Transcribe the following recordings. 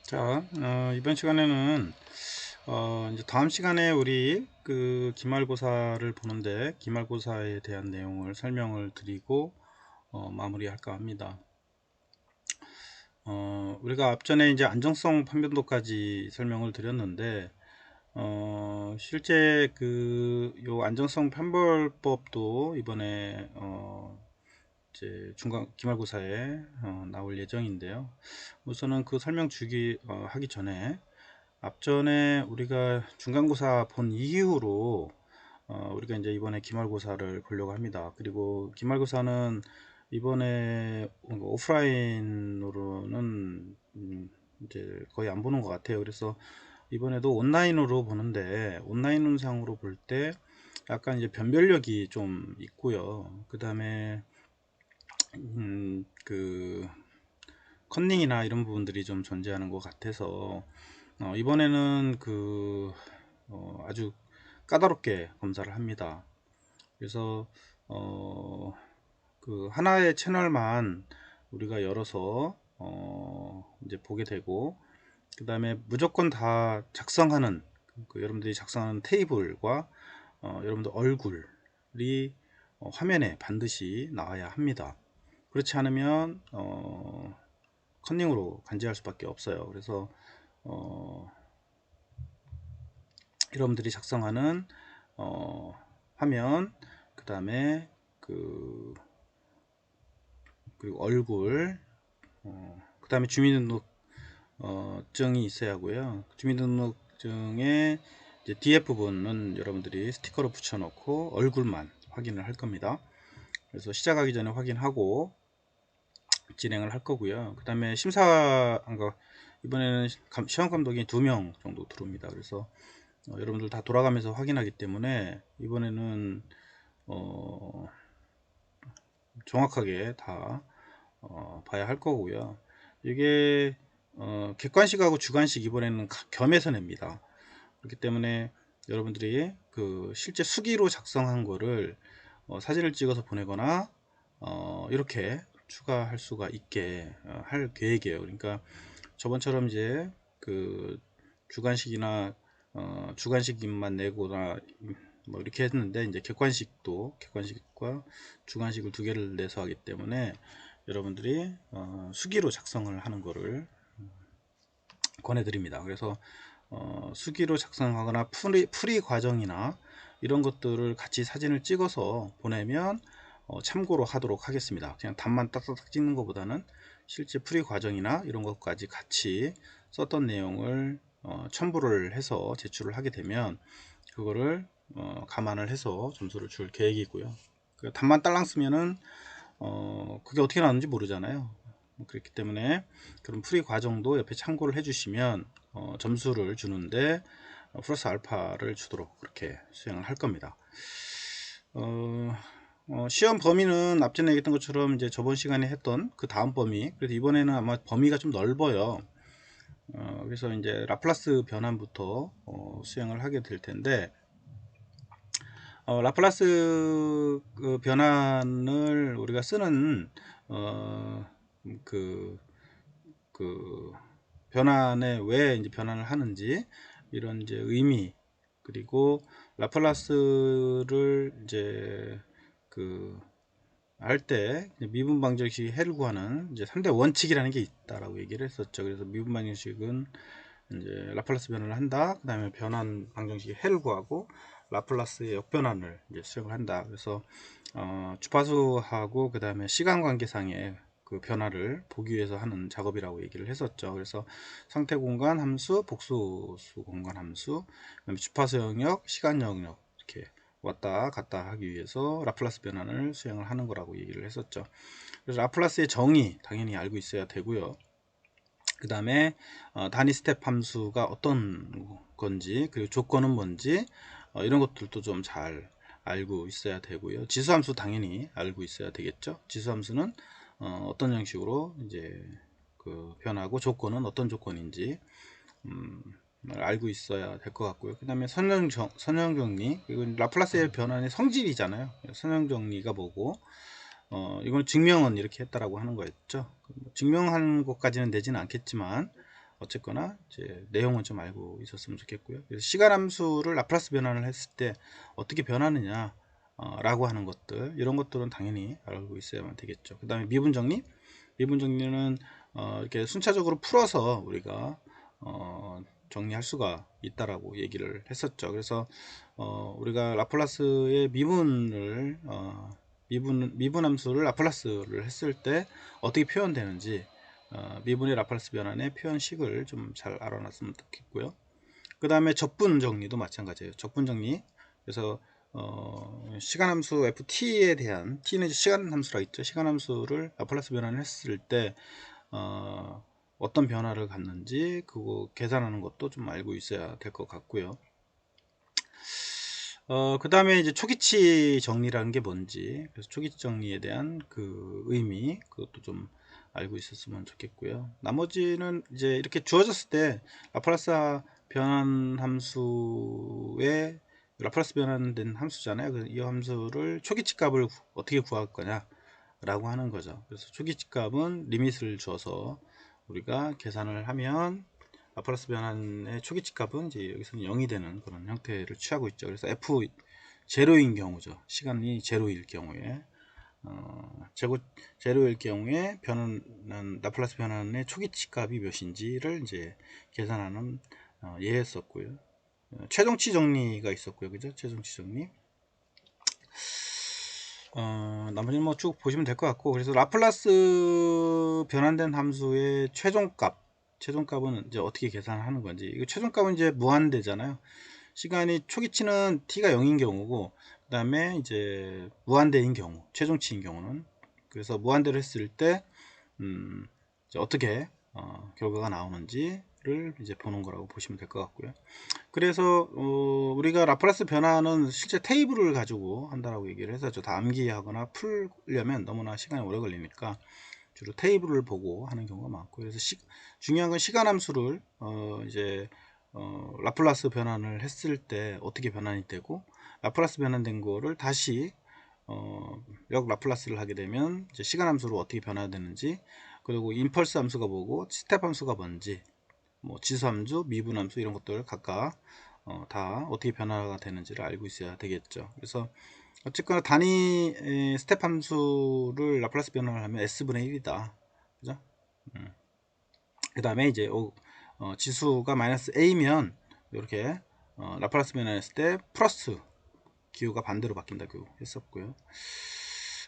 자, 이번 시간에는 이제 다음 시간에 우리 그 기말고사를 보는데 기말고사에 대한 내용을 설명을 드리고 마무리할까 합니다. 우리가 앞전에 이제 안정성 판별도까지 설명을 드렸는데 실제 요 안정성 판별법도 이번에 이제 중간 기말고사에 나올 예정인데요. 우선은 그 설명 주기 하기 전에 앞전에 우리가 중간고사 본 이후로 우리가 이제 이번에 기말고사를 보려고 합니다. 그리고 기말고사는 이번에 오프라인으로는 이제 거의 안 보는 것 같아요. 그래서 이번에도 온라인으로 보는데 온라인 상으로 볼 때 약간 이제 변별력이 좀 있고요. 그 다음에 그 컨닝이나 이런 부분들이 좀 존재하는 것 같아서 이번에는 아주 까다롭게 검사를 합니다. 그래서 그 하나의 채널만 우리가 열어서 이제 보게 되고, 그 다음에 무조건 다 작성하는 여러분들이 작성하는 테이블과 여러분들 얼굴이 화면에 반드시 나와야 합니다. 그렇지 않으면 컨닝으로 간주할 수밖에 없어요. 그래서 여러분들이 작성하는 화면, 그 다음에 그리고 얼굴, 그 다음에 주민등록증이 있어야 하고요. 주민등록증의 이제 뒤에 부분은 여러분들이 스티커로 붙여놓고 얼굴만 확인을 할 겁니다. 그래서 시작하기 전에 확인하고 진행을 할 거고요. 그 다음에 이번에는 시험 감독이 2명 정도 들어옵니다. 그래서 여러분들 다 돌아가면서 확인하기 때문에 이번에는 정확하게 다 봐야 할 거고요. 이게 객관식하고 주관식 이번에는 겸해서 냅니다. 그렇기 때문에 여러분들이 그 실제 수기로 작성한 거를 사진을 찍어서 보내거나 이렇게 추가할 수가 있게 할 계획이에요. 그러니까 저번처럼 이제 그 주관식이나 주관식만 내거나 뭐 이렇게 했는데, 이제 객관식과 주관식을 두 개를 내서 하기 때문에 여러분들이 수기로 작성을 하는 거를 권해드립니다. 그래서 수기로 작성하거나 풀이 과정이나 이런 것들을 같이 사진을 찍어서 보내면 참고로 하도록 하겠습니다. 그냥 답만 딱딱딱 찍는 것보다는 실제 풀이 과정이나 이런 것까지 같이 썼던 내용을 첨부를 해서 제출을 하게 되면 그거를 감안을 해서 점수를 줄 계획이고요. 답만 딸랑 쓰면은 그게 어떻게 나왔는지 모르잖아요. 그렇기 때문에 그런 풀이 과정도 옆에 참고를 해주시면 점수를 주는데 플러스 알파를 주도록 그렇게 수행을 할 겁니다. 시험 범위는 앞전에 얘기했던 것처럼 이제 저번 시간에 했던 그 다음 범위, 그래서 이번에는 아마 범위가 좀 넓어요. 그래서 이제 라플라스 변환부터 수행을 하게 될 텐데, 라플라스 그 변환을 우리가 쓰는 그, 그 변환에 왜 이제 변환을 하는지, 이런 이제 의미, 그리고 라플라스를 이제 할 때 미분 방정식의 해를 구하는 이제 3대 원칙이라는 게 있다라고 얘기를 했었죠. 그래서 미분 방정식은 이제 라플라스 변환을 한다. 그 다음에 변환 방정식의 해를 구하고 라플라스의 역변환을 이제 수행을 한다. 그래서 주파수하고 그 다음에 시간 관계상의 그 변화를 보기 위해서 하는 작업이라고 얘기를 했었죠. 그래서 상태 공간 함수, 복수수 공간 함수, 그다음에 주파수 영역, 시간 영역 이렇게 왔다 갔다 하기 위해서 라플라스 변환을 수행을 하는 거라고 얘기를 했었죠. 그래서 라플라스의 정의 당연히 알고 있어야 되고요. 그 다음에 단위 스텝 함수가 어떤 건지, 그리고 조건은 뭔지, 이런 것들도 좀 잘 알고 있어야 되고요. 지수함수 당연히 알고 있어야 되겠죠. 지수함수는 어떤 형식으로 이제 변하고, 조건은 어떤 조건인지 알고 있어야 될 것 같고요. 그 다음에 선형정리, 이건 라플라스의 변환의 성질이잖아요. 선형정리가 뭐고, 이건 증명은 이렇게 했다라고 하는 거였죠. 증명하는 것까지는 되지는 않겠지만 어쨌거나 이제 내용은 좀 알고 있었으면 좋겠고요. 그래서 시간 함수를 라플라스 변환을 했을 때 어떻게 변하느냐 라고 하는 것들, 이런 것들은 당연히 알고 있어야만 되겠죠. 그 다음에 미분 정리. 미분 정리는 이렇게 순차적으로 풀어서 우리가 정리할 수가 있다라고 얘기를 했었죠. 그래서 우리가 라플라스의 미분 함수를 라플라스를 했을 때 어떻게 표현되는지, 미분의 라플라스 변환의 표현식을 좀 잘 알아놨으면 좋겠고요. 그 다음에 적분 정리도 마찬가지예요. 적분 정리. 그래서 시간 함수 ft에 대한, t는 시간 함수라 있죠. 시간 함수를 라플라스 변환을 했을 때 어떤 변화를 갖는지 그거 계산하는 것도 좀 알고 있어야 될 것 같고요. 그 다음에 이제 초기치 정리라는 게 뭔지, 그래서 초기치 정리에 대한 그 의미, 그것도 좀 알고 있었으면 좋겠고요. 나머지는 이제 이렇게 주어졌을 때 라플라스 변환 함수의 라플라스 변환된 함수잖아요. 이 함수를 초기치 값을 어떻게 구할 거냐 라고 하는 거죠. 그래서 초기치 값은 리밋을 줘서 우리가 계산을 하면 라플라스 변환의 초기치 값은 이제 여기서는 0이 되는 그런 형태를 취하고 있죠. 그래서 f 제로인 경우죠. 시간이 제로일 경우에 제로일 경우에 변환 라플라스 변환의 초기치 값이 몇인지를 이제 계산하는 예였었고요. 최종치 정리가 있었고요. 그죠? 최종치 정리. 나머지는 뭐 쭉 보시면 될 것 같고, 그래서 라플라스 변환된 함수의 최종값은 이제 어떻게 계산하는 건지, 이거 최종값은 이제 무한대잖아요. 시간이 초기치는 t가 0인 경우고, 그 다음에 이제 무한대인 경우, 최종치인 경우는, 그래서 무한대로 했을 때 이제 어떻게 결과가 나오는지를 이제 보는 거라고 보시면 될 것 같고요. 그래서 우리가 라플라스 변화는 실제 테이블을 가지고 한다라고 얘기를 했었죠. 다 암기하거나 풀려면 너무나 시간이 오래 걸리니까 주로 테이블을 보고 하는 경우가 많고, 그래서 중요한 건 시간 함수를 이제 라플라스 변환을 했을 때 어떻게 변환이 되고, 라플라스 변환된 거를 다시 역 라플라스를 하게 되면 이제 시간 함수로 어떻게 변화되는지, 그리고 임펄스 함수가 뭐고 스텝 함수가 뭔지, 뭐 지수함수, 미분함수 이런 것들 각각 다 어떻게 변화가 되는지를 알고 있어야 되겠죠. 그래서 어쨌거나 단위 스텝 함수를 라플라스 변환을 하면 s분의 1이다. 그죠? 그 다음에 이제 지수가 마이너스 a면 이렇게 라플라스 변환했을 때 플러스 기호가 반대로 바뀐다고 했었고요.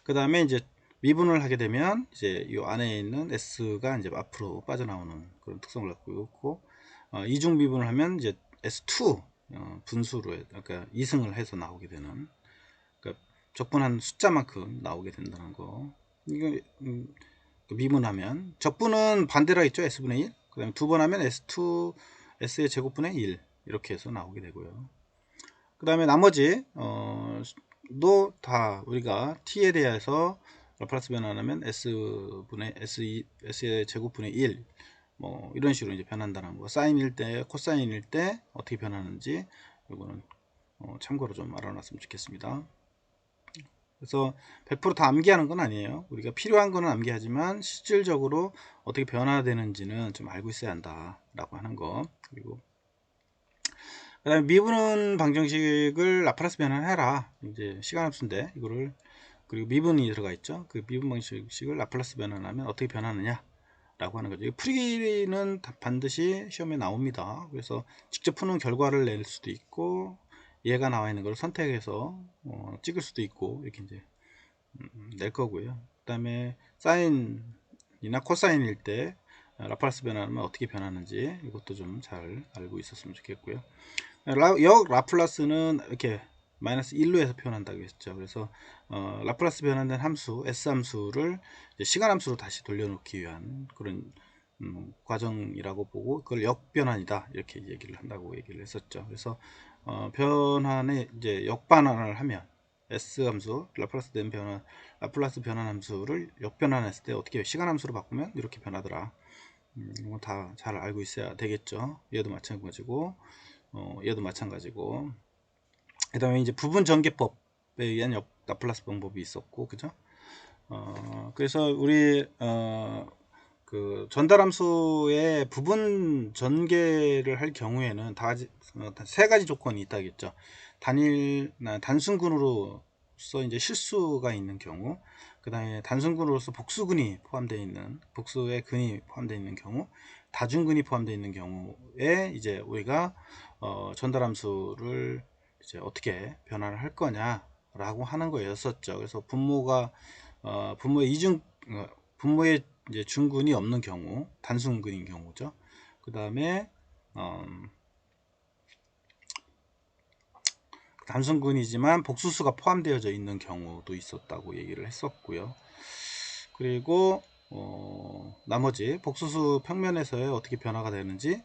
그 다음에 이제 미분을 하게 되면 이제 이 안에 있는 s가 이제 앞으로 빠져나오는 그런 특성을 갖고 있고, 이중 미분을 하면 이제 s2 분수로 그러니까 이승을 해서 나오게 되는, 그러니까 적분한 숫자만큼 나오게 된다는 거. 이거 미분하면 적분은 반대로 있죠. s분의 1. 그 다음에 두 번 하면 s2 s의 제곱분의 1 이렇게 해서 나오게 되고요. 그 다음에 나머지 도 다 우리가 t에 대해서 라플라스 변환하면 s분의 s의 제곱분의 1 뭐 이런 식으로 이제 변한다는 거. 사인일 때 코사인일 때 어떻게 변하는지 이거는 참고로 좀 알아놨으면 좋겠습니다. 그래서 100%다 암기하는 건 아니에요. 우리가 필요한 거는 암기하지만 실질적으로 어떻게 변화되는지는 좀 알고 있어야 한다 라고 하는 거. 그리고 그 다음에 미분 방정식을 라플라스 변환해라. 이제 시간 함수인데 이거를, 그리고 미분이 들어가 있죠. 그 미분 방정식을 라플라스 변환하면 어떻게 변하느냐 라고 하는 거죠. 풀이는 반드시 시험에 나옵니다. 그래서 직접 푸는 결과를 낼 수도 있고, 얘가 나와 있는 걸 선택해서 찍을 수도 있고, 이렇게 이제 낼 거고요. 그 다음에 사인이나 코사인일 때 라플라스 변환하면 어떻게 변하는지 이것도 좀 잘 알고 있었으면 좋겠고요. 역 라플라스는 이렇게 마이너스 1로 해서 표현한다고 했죠. 그래서 라플라스 변환된 함수 S 함수를 시간 함수로 다시 돌려놓기 위한 그런 과정이라고 보고, 그걸 역변환이다 이렇게 얘기를 한다고 얘기를 했었죠. 그래서 변환에 이제 역반환을 하면 S 함수 라플라스 변환 함수를 역변환했을 때 어떻게 시간 함수로 바꾸면 이렇게 변하더라. 이건 다 잘 알고 있어야 되겠죠. 얘도 마찬가지고 얘도 마찬가지고. 그 다음에 이제 부분 전개법에 의한 라플라스 방법이 있었고, 그죠? 그래서 우리 그 전달함수의 부분 전개를 할 경우에는 세 가지 조건이 있다겠죠. 단순근으로서 이제 실수가 있는 경우, 그 다음에 단순근으로서 복수근이 포함되어 있는, 복수의 근이 포함되어 있는 경우, 다중근이 포함되어 있는 경우에 이제 우리가 전달함수를 이제 어떻게 변화를 할 거냐라고 하는 거였었죠. 그래서 분모의 분모의 이제 중근이 없는 경우, 단순근인 경우죠. 그 다음에 단순근이지만 복수수가 포함되어져 있는 경우도 있었다고 얘기를 했었고요. 그리고 나머지 복수수 평면에서의 어떻게 변화가 되는지,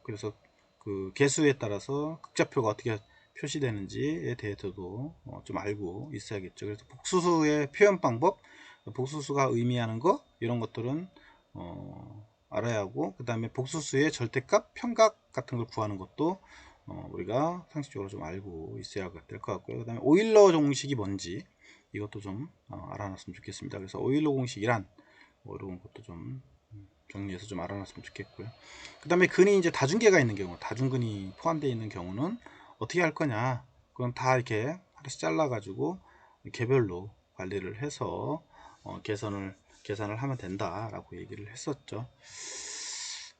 그래서 그 개수에 따라서 극좌표가 어떻게 표시되는지에 대해서도 좀 알고 있어야겠죠. 그래서 복수수의 표현 방법, 복수수가 의미하는 것, 이런 것들은 알아야 하고, 그 다음에 복수수의 절대값, 평각 같은 걸 구하는 것도 우리가 상식적으로 좀 알고 있어야 될 것 같고요. 그 다음에 오일러 공식이 뭔지 이것도 좀 알아놨으면 좋겠습니다. 그래서 오일러 공식이란 뭐 이런 것도 좀 정리해서 좀 알아놨으면 좋겠고요. 그 다음에 근이 이제 다중계가 있는 경우, 다중근이 포함되어 있는 경우는 어떻게 할 거냐? 그건 다 이렇게 하나씩 잘라가지고 개별로 관리를 해서 계산을 하면 된다라고 얘기를 했었죠.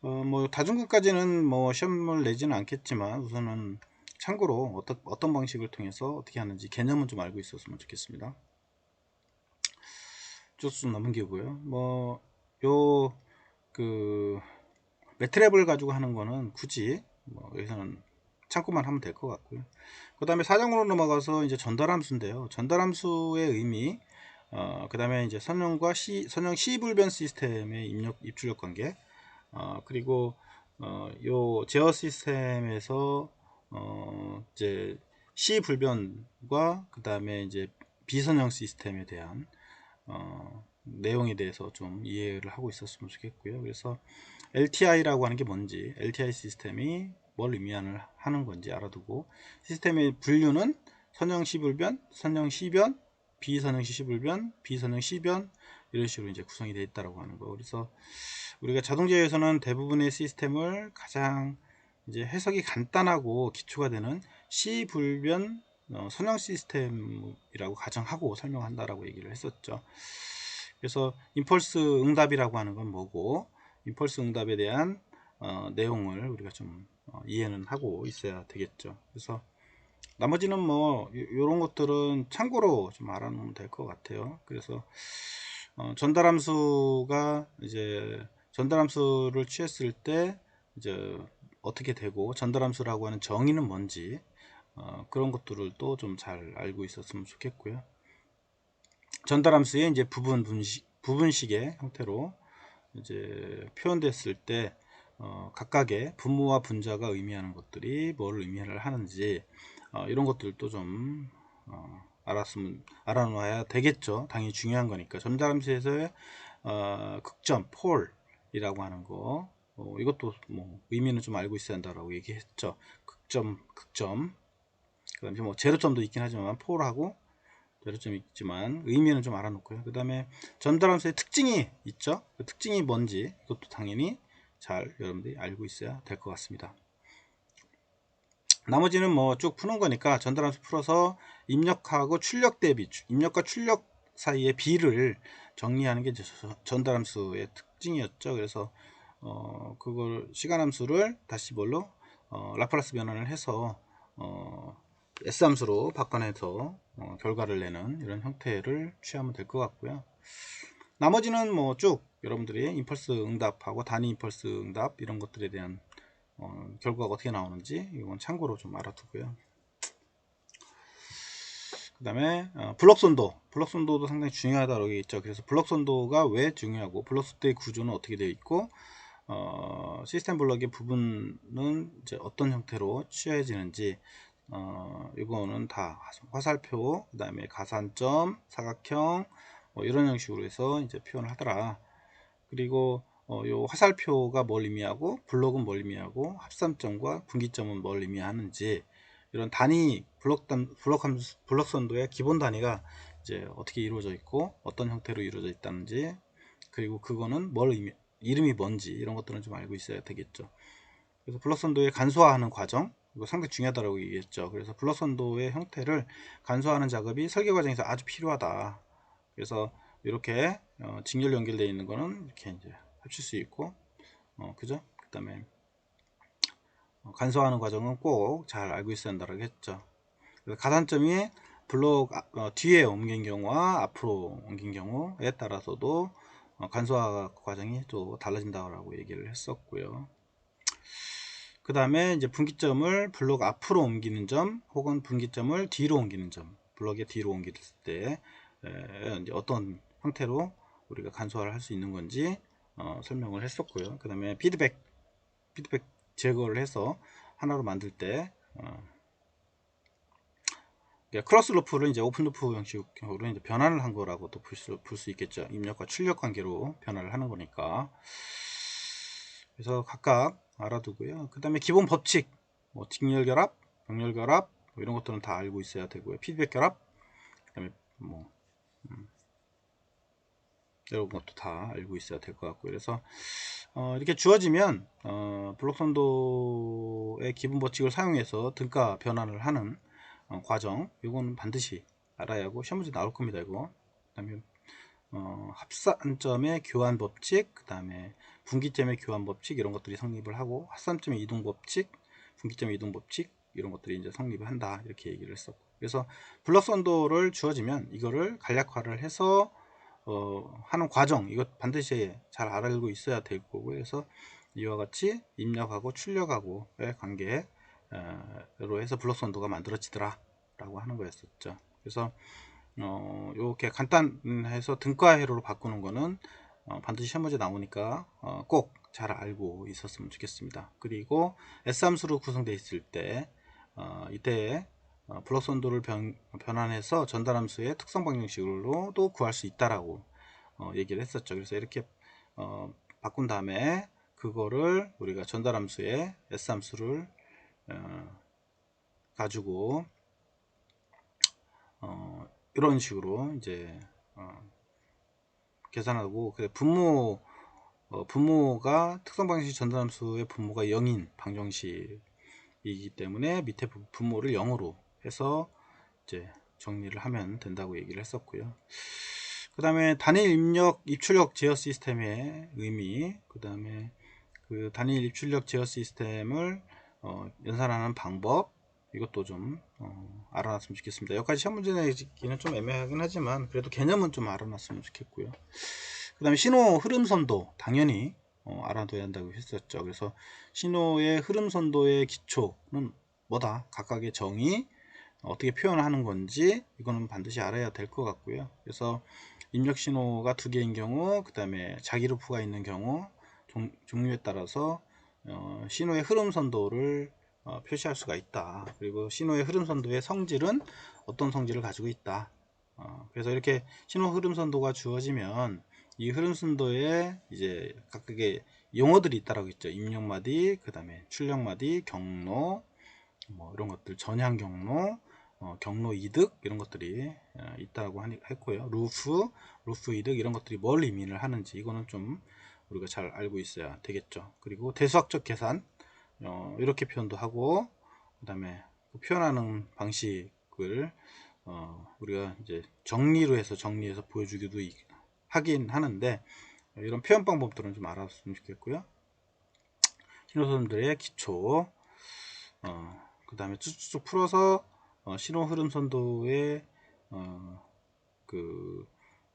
뭐 다중근까지는 뭐 시험을 내지는 않겠지만 우선은 참고로 어떤 방식을 통해서 어떻게 하는지 개념은 좀 알고 있었으면 좋겠습니다. 좀 넘기고요. 매트랩을 가지고 하는 거는 굳이 여기서는 참고만 하면 될 것 같고요. 그 다음에 4장으로 넘어가서 이제 전달함수인데요. 전달함수의 의미, 그 다음에 이제 선형 시불변 시스템의 입출력 관계, 그리고 요 제어 시스템에서 이제 시불변과 그 다음에 이제 비선형 시스템에 대한 내용에 대해서 좀 이해를 하고 있었으면 좋겠고요. 그래서 LTI라고 하는 게 뭔지, LTI 시스템이 뭘 의미하는 건지 알아두고, 시스템의 분류는 선형 시불변, 선형 시변, 비선형 시불변, 비선형 시변, 이런 식으로 이제 구성이 되어 있다고 하는 거. 그래서 우리가 자동제어에서는 대부분의 시스템을 가장 이제 해석이 간단하고 기초가 되는 시불변 선형 시스템이라고 가정하고 설명한다라고 얘기를 했었죠. 그래서 임펄스 응답이라고 하는 건 뭐고, 임펄스 응답에 대한 내용을 우리가 좀 이해는 하고 있어야 되겠죠. 그래서 나머지는 뭐 이런 것들은 참고로 좀 알아놓으면 될 것 같아요. 그래서 전달함수가 이제 전달함수를 취했을 때 이제 어떻게 되고, 전달함수라고 하는 정의는 뭔지 그런 것들을 또 좀 잘 알고 있었으면 좋겠고요. 전달함수의 이제 부분식의 형태로 이제 표현됐을 때 각각의 분모와 분자가 의미하는 것들이 뭘 의미를 하는지 이런 것들도 좀 알아놔야 되겠죠. 당연히 중요한 거니까. 전달함수에서의 극점, 폴이라고 하는 거, 이것도 뭐 의미는 좀 알고 있어야 한다라고 얘기했죠. 극점. 그다음에 뭐 제로점도 있긴 하지만 폴하고 제로점이 있지만 의미는 좀 알아놓고요. 그 다음에 전달함수의 특징이 있죠. 그 특징이 뭔지 이것도 당연히 잘 여러분들이 알고 있어야 될 것 같습니다. 나머지는 뭐 쭉 푸는 거니까 전달함수 풀어서 입력하고 출력 대비, 입력과 출력 사이의 비를 정리하는 게 전달함수의 특징이었죠. 그래서 그걸 시간함수를 다시 뭘로 라플라스 변환을 해서 S함수로 바꿔내서 결과를 내는 이런 형태를 취하면 될 것 같고요. 나머지는 뭐 쭉 여러분들이 임펄스 응답하고 단위 임펄스 응답 이런 것들에 대한 결과가 어떻게 나오는지 이건 참고로 좀 알아두고요. 그 다음에 블럭선도도 상당히 중요하다고 얘기했죠. 그래서 블럭선도가 왜 중요하고, 블럭선도의 구조는 어떻게 되어 있고, 시스템 블럭의 부분은 이제 어떤 형태로 취해지는지, 이거는 다 화살표, 그 다음에 가산점, 사각형, 뭐 이런 형식으로 해서 이제 표현을 하더라. 그리고 요 화살표가 뭘 의미하고, 블록은 뭘 의미하고, 합산점과 분기점은 뭘 의미하는지, 이런 단위 블럭선도의 기본 단위가 이제 어떻게 이루어져 있고 어떤 형태로 이루어져 있다는지, 그리고 그거는 뭘 이름이 뭔지 이런 것들은 좀 알고 있어야 되겠죠. 그래서 블록선도의 간소화하는 과정, 이거 상당히 중요하다고 얘기했죠. 그래서 블록선도의 형태를 간소화하는 작업이 설계 과정에서 아주 필요하다. 그래서 이렇게 직렬 연결되어 있는 거는 이렇게 이제 합칠 수 있고, 그죠? 그 다음에 간소화하는 과정은 꼭 잘 알고 있어야 한다고 했죠. 그래서 가산점이 블록 뒤에 옮긴 경우와 앞으로 옮긴 경우에 따라서도 간소화 과정이 또 달라진다고 얘기를 했었고요. 그 다음에 이제 분기점을 블록 앞으로 옮기는 점 혹은 분기점을 뒤로 옮기는 점, 블록의 뒤로 옮길 때 이제 어떤 형태로 우리가 간소화를 할 수 있는 건지 설명을 했었고요. 그 다음에 피드백 제거를 해서 하나로 만들 때 크로스 루프를 이제 오픈 루프 형식으로 이제 변환을 한 거라고도 볼 수 있겠죠. 입력과 출력 관계로 변화를 하는 거니까. 그래서 각각 알아두고요. 그 다음에 기본 법칙, 뭐 직렬 결합, 병렬 결합, 뭐 이런 것들은 다 알고 있어야 되고요. 피드백 결합, 그 다음에 뭐 이런 것도 다 알고 있어야 될 것 같고요. 그래서 이렇게 주어지면 블록선도의 기본 법칙을 사용해서 등가 변환을 하는 과정, 이거는 반드시 알아야 하고 시험 문제 나올 겁니다. 이거. 그 다음에 합산점의 교환 법칙, 그 다음에 분기점의 교환 법칙 이런 것들이 성립을 하고, 합산점의 이동 법칙, 분기점의 이동 법칙 이런 것들이 이제 성립을 한다 이렇게 얘기를 했었고, 그래서 블록선도를 주어지면 이거를 간략화를 해서 하는 과정, 이것 반드시 잘 알고 있어야 될 거고요. 그래서 이와 같이 입력하고 출력하고의 관계로 해서 블록선도가 만들어지더라 라고 하는 거였었죠. 그래서 이렇게 간단해서 등가회로로 바꾸는 거는 반드시 시험 문제 나오니까 꼭 잘 알고 있었으면 좋겠습니다. 그리고 S 함수로 구성되어 있을 때 이때 블록선도를 변환해서 전달함수의 특성 방정식으로도 구할 수 있다라고 얘기를 했었죠. 그래서 이렇게 바꾼 다음에 그거를 우리가 전달함수의 S함수를 가지고 이런 식으로 이제 계산하고, 그래 분모가 특성 방정식 전달함수의 분모가 0인 방정식이기 때문에 밑에 분모를 0으로 해서 이제 정리를 하면 된다고 얘기를 했었고요. 그 다음에 단일 입력 입출력 제어 시스템의 의미, 그 다음에 그 단일 입출력 제어 시스템을 연산하는 방법, 이것도 좀 알아놨으면 좋겠습니다. 여기까지 시험 문제 내기는 좀 애매하긴 하지만 그래도 개념은 좀 알아놨으면 좋겠고요. 그 다음에 신호 흐름 선도 당연히 알아둬야 한다고 했었죠. 그래서 신호의 흐름 선도의 기초는 뭐다, 각각의 정의 어떻게 표현하는 건지 이거는 반드시 알아야 될 것 같고요. 그래서 입력 신호가 두 개인 경우, 그 다음에 자기 루프가 있는 경우 종류에 따라서 신호의 흐름 선도를 표시할 수가 있다. 그리고 신호의 흐름 선도의 성질은 어떤 성질을 가지고 있다. 그래서 이렇게 신호 흐름 선도가 주어지면 이 흐름 선도에 이제 각각의 용어들이 있다라고 했죠. 입력마디, 그 다음에 출력마디, 경로, 뭐 이런 것들, 전향 경로, 경로 이득 이런 것들이 있다고 했고요. 루프 이득 이런 것들이 뭘 의미를 하는지 이거는 좀 우리가 잘 알고 있어야 되겠죠. 그리고 대수학적 계산 이렇게 표현도 하고, 그 다음에 그 표현하는 방식을 우리가 이제 정리해서 보여주기도 하긴 하는데, 이런 표현 방법들은 좀 알았으면 좋겠고요. 신호선들의 기초, 그 다음에 쭉쭉 풀어서 신호 흐름 선도의 그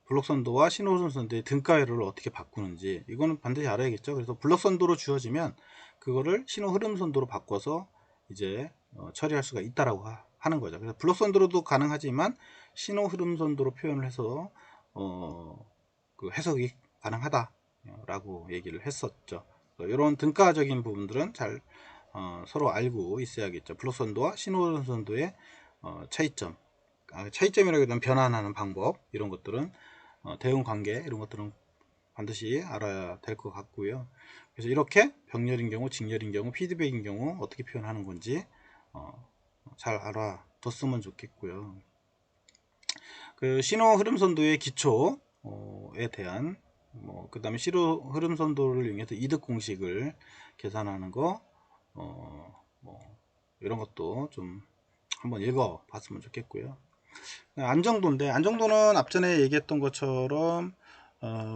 블록 선도와 신호 흐름 선도의 등가회로를 어떻게 바꾸는지 이거는 반드시 알아야겠죠. 그래서 블록 선도로 주어지면 그거를 신호 흐름 선도로 바꿔서 이제 처리할 수가 있다라고 하는 거죠. 그래서 블록 선도로도 가능하지만 신호 흐름 선도로 표현을 해서 그 해석이 가능하다라고 얘기를 했었죠. 이런 등가적인 부분들은 잘 서로 알고 있어야겠죠. 블록 선도와 신호 흐름 선도의 차이점, 차이점이라기보다는 변환하는 방법, 이런 것들은 대응 관계 이런 것들은 반드시 알아야 될 것 같고요. 그래서 이렇게 병렬인 경우, 직렬인 경우, 피드백인 경우 어떻게 표현하는 건지 잘 알아뒀으면 좋겠고요. 그 신호 흐름 선도의 기초에 대한 그 다음에 시로 흐름선도를 이용해서 이득 공식을 계산하는 거, 이런 것도 좀 한번 읽어 봤으면 좋겠고요. 안정도인데, 안정도는 앞전에 얘기했던 것처럼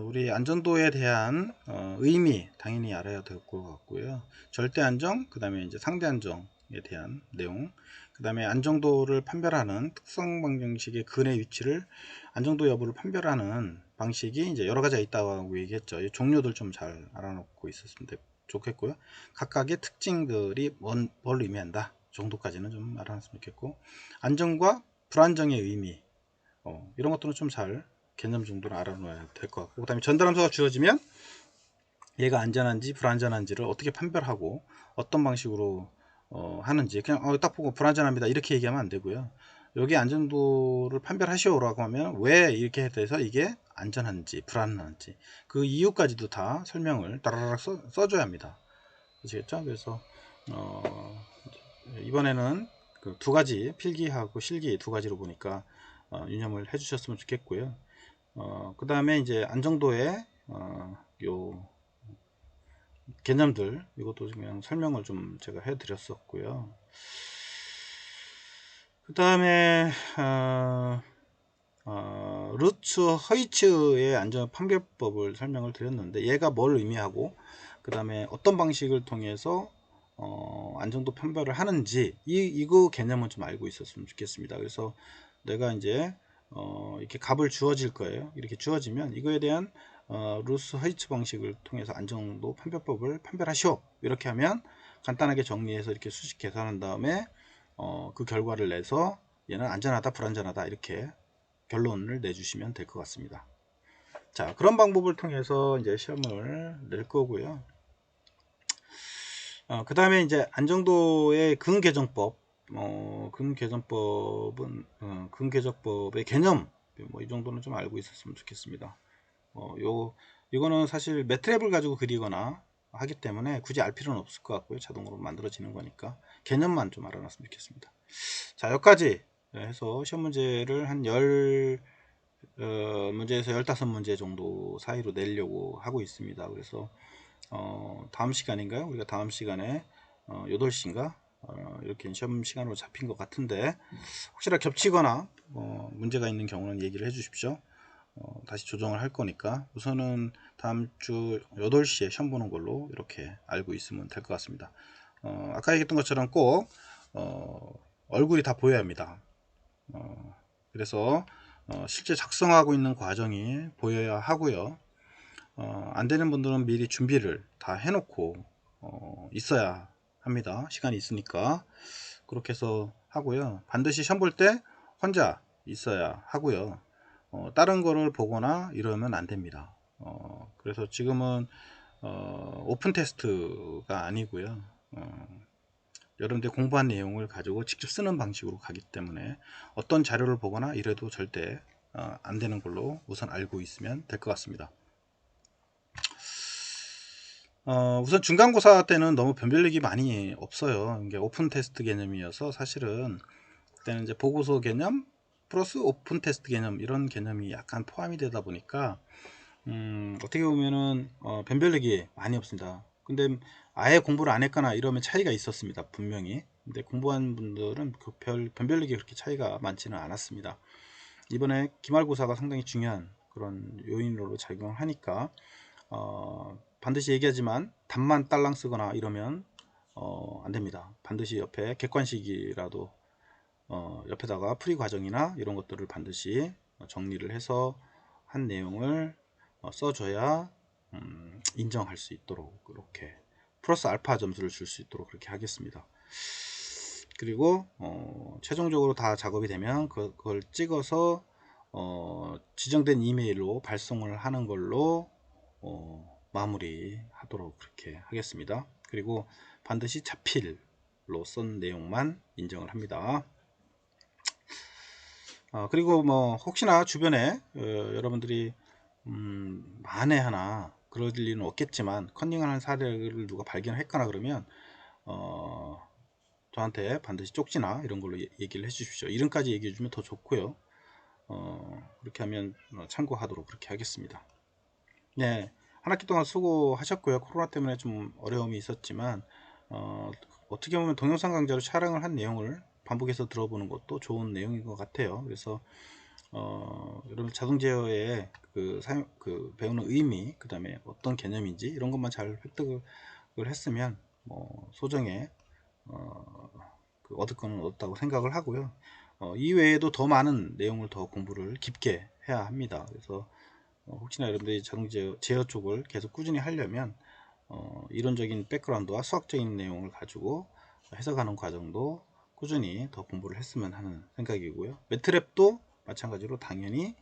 우리 안정도에 대한 의미 당연히 알아야 될 것 같고요. 절대 안정, 그 다음에 이제 상대 안정에 대한 내용, 그 다음에 안정도를 판별하는 특성 방정식의 근의 위치를, 안정도 여부를 판별하는 방식이 이제 여러 가지가 있다고 얘기했죠. 이 종류들 좀 잘 알아놓고 있었으면 좋겠고요. 각각의 특징들이 뭘 의미한다 정도까지는 좀 알아놨으면 좋겠고, 안정과 불안정의 의미, 이런 것들은 좀 잘 개념 정도는 알아놔야 될 것 같고, 그 다음에 전달함수가 주어지면 얘가 안전한지 불안전한지를 어떻게 판별하고 어떤 방식으로 하는지, 그냥 딱 보고 불안전합니다 이렇게 얘기하면 안 되고요. 여기 안전도를 판별하시오라고 하면 왜 이렇게 돼서 이게 안전한지 불안한지 그 이유까지도 다 설명을 따라락 써줘야 합니다. 아시겠죠? 그래서 이번에는 그 두 가지, 필기하고 실기 두 가지로 보니까 유념을 해 주셨으면 좋겠고요. 그 다음에 이제 안정도의 요 개념들, 이것도 그냥 설명을 좀 제가 해 드렸었고요. 그 다음에 루츠 허이츠의 안전 판별법을 설명을 드렸는데, 얘가 뭘 의미하고 그 다음에 어떤 방식을 통해서 안정도 판별을 하는지 이거 개념은 좀 알고 있었으면 좋겠습니다. 그래서 내가 이제 이렇게 값을 주어질 거예요. 이렇게 주어지면 이거에 대한 루스 허이츠 방식을 통해서 안정도 판별법을 판별하시오, 이렇게 하면 간단하게 정리해서 이렇게 수식 계산한 다음에 그 결과를 내서 얘는 안전하다 불안전하다 이렇게 결론을 내주시면 될 것 같습니다. 자, 그런 방법을 통해서 이제 시험을 낼 거고요. 그 다음에 이제 안정도의 근개정법, 근개정법은 근개정법의 개념, 이 정도는 좀 알고 있었으면 좋겠습니다. 이거는 사실 매트랩을 가지고 그리거나 하기 때문에 굳이 알 필요는 없을 것 같고요. 자동으로 만들어지는 거니까 개념만 좀 알아놨으면 좋겠습니다. 자, 여기까지 해서 시험 문제를 한 10문제에서 15문제 정도 사이로 내려고 하고 있습니다. 그래서 다음 시간인가요? 우리가 다음 시간에 8시인가? 이렇게 시험 시간으로 잡힌 것 같은데, 혹시나 겹치거나 문제가 있는 경우는 얘기를 해 주십시오. 다시 조정을 할 거니까 우선은 다음 주 8시에 시험 보는 걸로 이렇게 알고 있으면 될 것 같습니다. 아까 얘기했던 것처럼 꼭 얼굴이 다 보여야 합니다. 그래서 실제 작성하고 있는 과정이 보여야 하고요. 안 되는 분들은 미리 준비를 다 해놓고 있어야 합니다. 시간이 있으니까 그렇게 해서 하고요. 반드시 시험 볼 때 혼자 있어야 하고요. 다른 거를 보거나 이러면 안 됩니다. 그래서 지금은 오픈 테스트가 아니고요. 여러분들 공부한 내용을 가지고 직접 쓰는 방식으로 가기 때문에 어떤 자료를 보거나 이래도 절대 안 되는 걸로 우선 알고 있으면 될 것 같습니다. 우선 중간고사 때는 너무 변별력이 많이 없어요. 이게 오픈 테스트 개념이어서 사실은 그때는 이제 보고서 개념 플러스 오픈 테스트 개념 이런 개념이 약간 포함이 되다 보니까 어떻게 보면은 변별력이 많이 없습니다. 근데 아예 공부를 안 했거나 이러면 차이가 있었습니다. 분명히. 근데 공부한 분들은 그 변별력이 그렇게 차이가 많지는 않았습니다. 이번에 기말고사가 상당히 중요한 그런 요인으로 작용하니까 반드시 얘기하지만 답만 딸랑 쓰거나 이러면 안 됩니다. 반드시 옆에 객관식이라도 옆에다가 풀이 과정이나 이런 것들을 반드시 정리를 해서 한 내용을 써줘야 인정할 수 있도록 그렇게 플러스 알파 점수를 줄 수 있도록 그렇게 하겠습니다. 그리고 최종적으로 다 작업이 되면 그걸 찍어서 지정된 이메일로 발송을 하는 걸로 마무리 하도록 그렇게 하겠습니다. 그리고 반드시 자필로 쓴 내용만 인정을 합니다. 그리고 뭐 혹시나 주변에 여러분들이 만에 하나 그럴 리는 없겠지만 컨닝하는 사례를 누가 발견했거나 그러면 저한테 반드시 쪽지나 이런 걸로 얘기를 해 주십시오. 이름까지 얘기해 주면 더 좋고요. 그렇게 하면 참고하도록 그렇게 하겠습니다. 네, 한 학기 동안 수고하셨고요. 코로나 때문에 좀 어려움이 있었지만 어떻게 보면 동영상 강좌로 촬영을 한 내용을 반복해서 들어보는 것도 좋은 내용인 것 같아요. 그래서 여러분 자동 제어의 그 배우는 의미, 그 다음에 어떤 개념인지 이런 것만 잘 획득을 했으면 뭐 소정의 그 얻을 거는 얻었다고 생각을 하고요. 이외에도 더 많은 내용을 더 공부를 깊게 해야 합니다. 그래서 혹시나 여러분들이 자동 제어 쪽을 계속 꾸준히 하려면 이론적인 백그라운드와 수학적인 내용을 가지고 해석하는 과정도 꾸준히 더 공부를 했으면 하는 생각이고요. 매트랩도 마찬가지로 당연히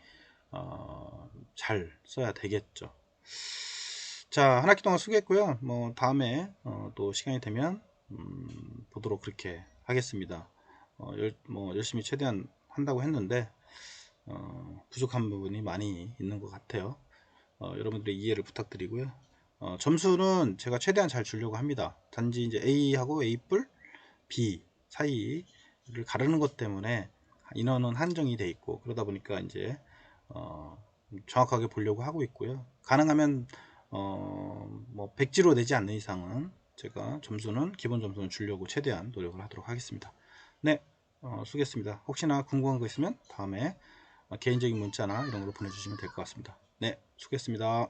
잘 써야 되겠죠. 자, 한 학기 동안 수고했고요. 뭐 다음에 또 시간이 되면 보도록 그렇게 하겠습니다. 뭐 열심히 최대한 한다고 했는데 부족한 부분이 많이 있는 것 같아요. 여러분들의 이해를 부탁드리고요. 점수는 제가 최대한 잘 주려고 합니다. 단지 이제 A하고 A 뿔 B 사이를 가르는 것 때문에 인원은 한정이 돼 있고 그러다 보니까 이제 정확하게 보려고 하고 있고요. 가능하면 뭐 백지로 내지 않는 이상은 제가 점수는 기본 점수는 주려고 최대한 노력을 하도록 하겠습니다. 네, 수고했습니다. 혹시나 궁금한 거 있으면 다음에 개인적인 문자나 이런 걸로 보내주시면 될 것 같습니다. 네, 수고했습니다.